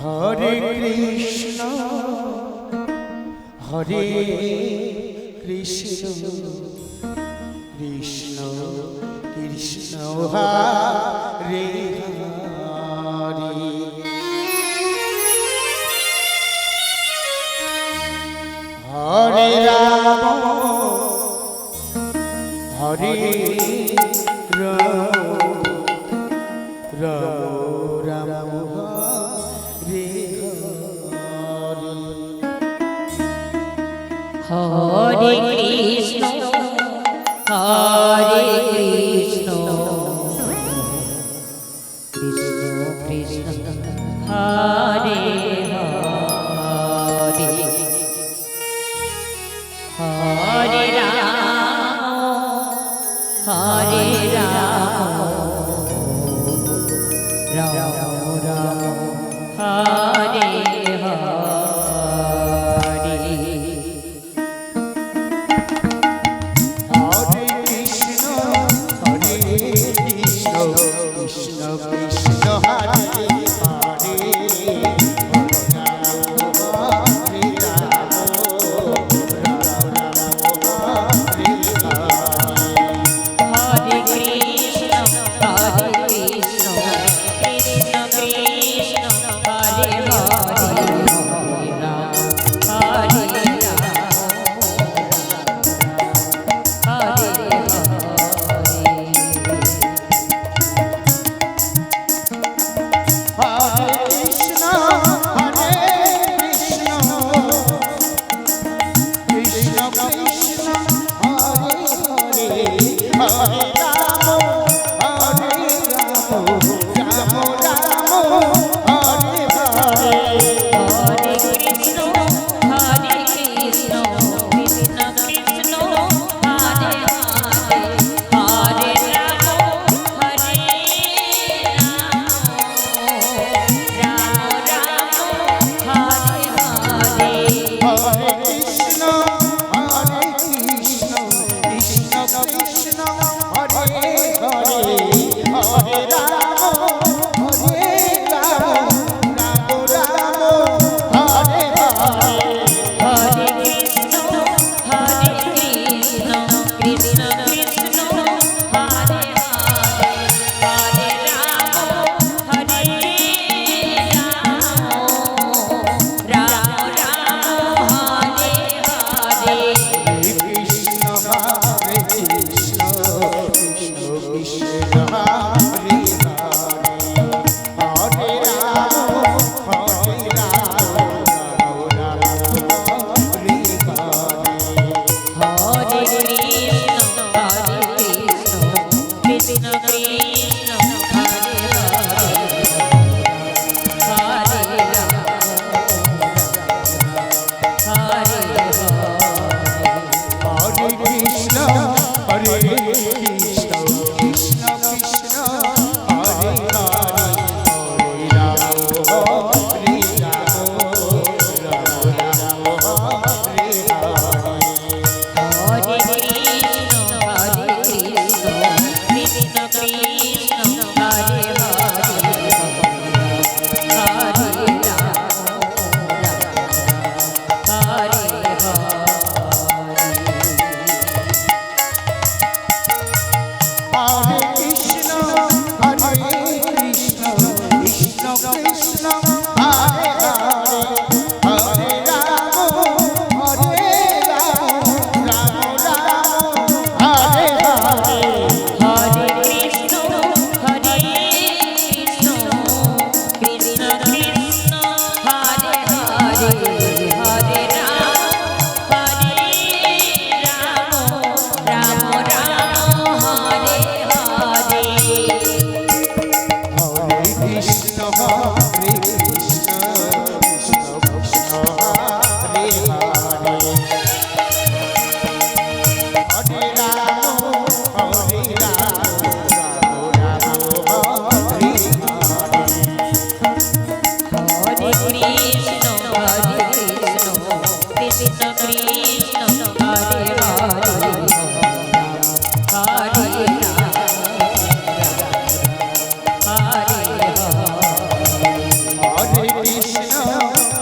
Hare Krishna Krishna Krishna Hare Hare Hare Ram Hare Ram Ram Ram Hare Hare Krishna Krishna Krishna Hare Hare Hare Ram Ram Ram Hare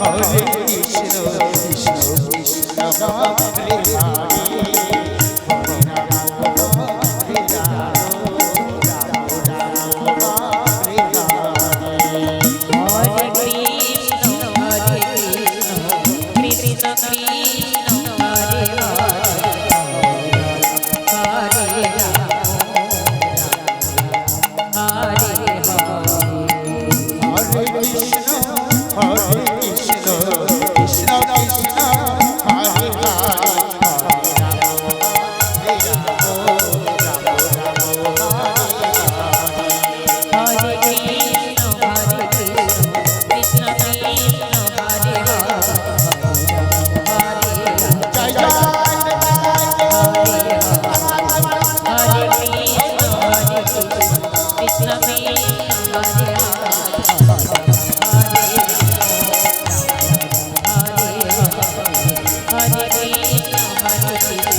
Hare Krishna Krishna Krishna Hare Hare Hare Ram Hare Ram Ram Ram Hare Hare Hare Krishna Krishna Krishna Hare Hare Hare Ram Hare Hare Krishna Krishna Krishna Hare Hare Hare Ram Ram Ram Hare Hare Hare Krishna Krishna Krishna Hare Hare Joy Joy Hare Hare Krishna Krishna Krishna Hare Hare Hare Krishna